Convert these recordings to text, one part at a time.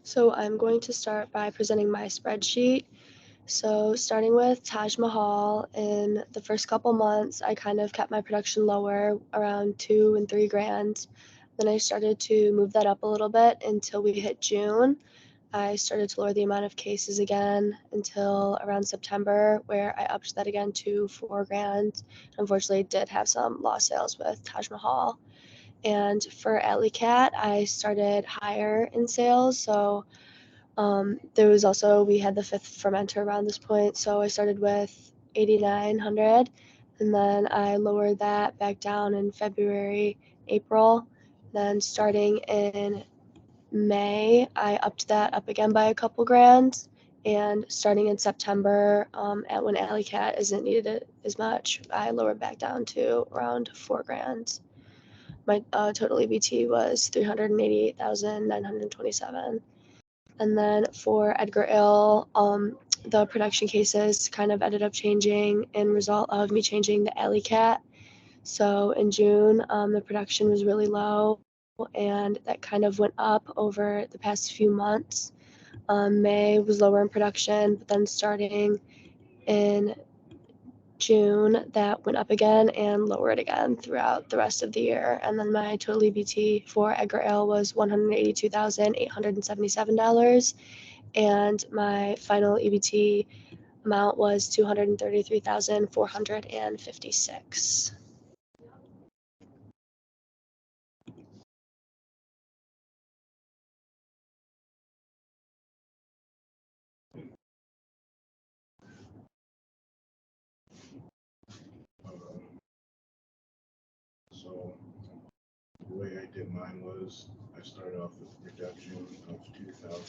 So I'm going to start by presenting my spreadsheet. So starting with Taj Mahal, in the first couple months, I kind of kept my production lower, around 2 and 3 grand. Then I started to move that up a little bit until we hit June. I started to lower the amount of cases again until around September, where I upped that again to 4 grand. Unfortunately, did have some lost sales with Taj Mahal. And for Alley Cat, I started higher in sales. So there was also, we had the fifth fermenter around this point. So I started with 8,900, and then I lowered that back down in February, April. Then starting in May, I upped that up again by a couple grand. And starting in September, at when Alley Cat isn't needed as much, I lowered back down to around 4 grand. My total EBT was 388,927. And then for Edgar Ill, the production cases kind of ended up changing in result of me changing the Alley Cat. So in June, the production was really low, and that kind of went up over the past few months. May was lower in production, but then starting in June, that went up again and lowered again throughout the rest of the year. And then my total EBT for Edgar Ale was $182,877, and my final EBT amount was $233,456. So the way I did mine was I started off with a production of 2,000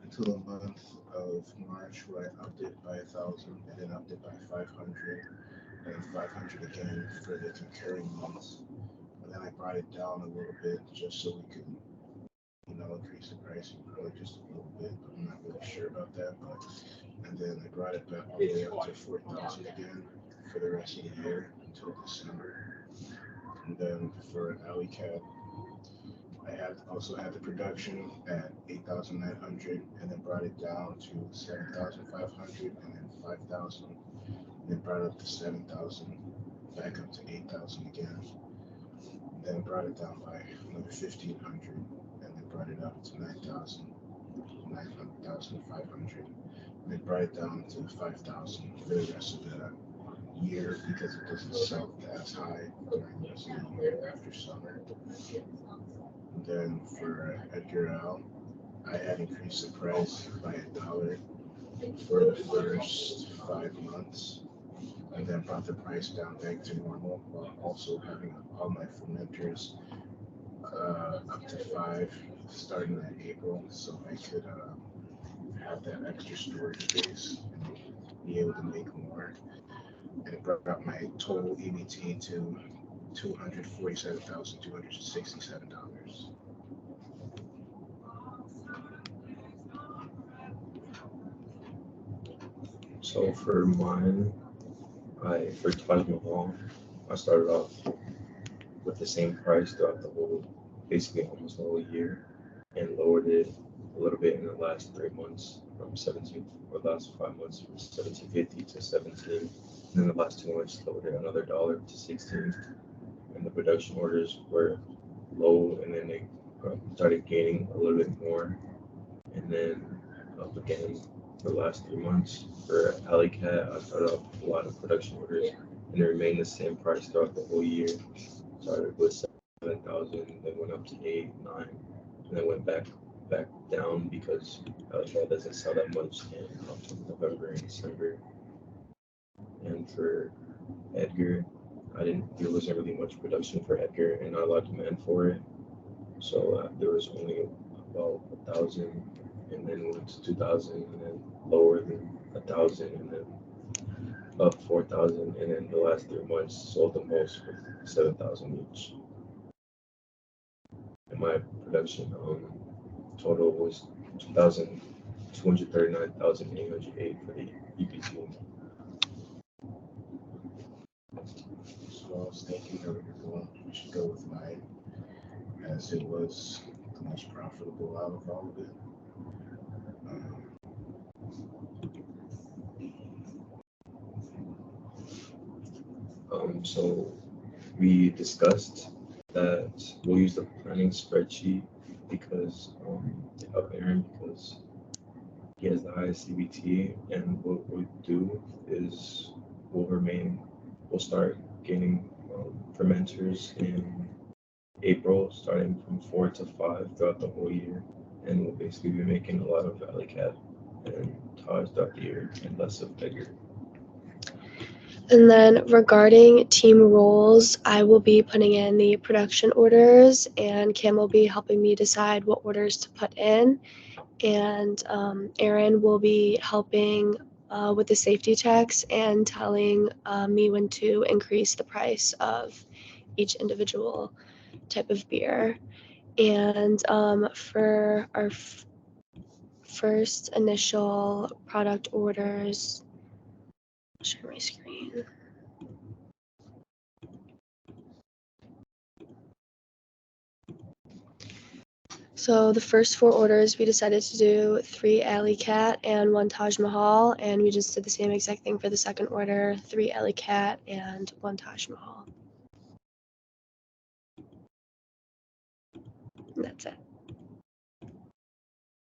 until the month of March, where I upped it by 1,000 and then upped it by 500 and 500 again for the concurring months. But then I brought it down a little bit just so we could, increase the pricing probably just a little bit. But I'm not really sure about that. But and then I brought it back all the way up to 4,000 again for the rest of the year until December. And then for Alley Cat, I had also had the production at 8,900 and then brought it down to 7,500 and then 5,000 and then brought it up to 7,000, back up to 8,000 again. And then brought it down by another 1,500 and then brought it up to 9,000, 9,500 and then brought it down to 5,000 for the rest of the year because it doesn't sell as high during the rest of the year after summer. And then for Edgar Allan, I had increased the price by $1 for the first 5 months, and then brought the price down back to normal while also having all my fermenters up to 5 starting in April, so I could have that extra storage space and be able to make more. And it brought my total EBT to $247,267. So for mine, for Taj Mahal, I started off with the same price throughout the whole, basically almost the whole year, and lowered it a little bit in the last 3 months from 17, or last 5 months from 1750 to 17. And then the last 2 months lowered it another dollar to 16. And the production orders were low, and then they started gaining a little bit more, and then up again for the last 3 months. For Alley Cat, I started off with a lot of production orders, and it remained the same price throughout the whole year. Started with 7,000, then went up to 8, 9, and then went back down because Alley Cat doesn't sell that much in October, November, and December. And for Edgar, there wasn't really much production for Edgar and not a lot of demand for it. So there was only about 1,000, and then went to 2,000, and then lower than 1,000, and then up 4,000, and then the last 3 months sold the most with 7,000 each. And my production total was 239,808 for the EBT. So I was thinking we should go with mine as it was the most profitable out of all of it. So we discussed that we'll use the planning spreadsheet because of Aaron because he has the highest CBT, and what we'll do is we'll start gaining fermenters in April, starting from 4 to 5 throughout the whole year, and we'll basically be making a lot of Valley Cat and Taj throughout the year and less of Beggar. And then regarding team roles, I will be putting in the production orders, and Cam will be helping me decide what orders to put in. And Aaron will be helping with the safety checks and telling me when to increase the price of each individual type of beer. And for our first initial product orders, I'll share my screen. So the first 4 orders, we decided to do 3 Alley Cat and 1 Taj Mahal, and we just did the same exact thing for the second order, 3 Alley Cat and 1 Taj Mahal. And that's it.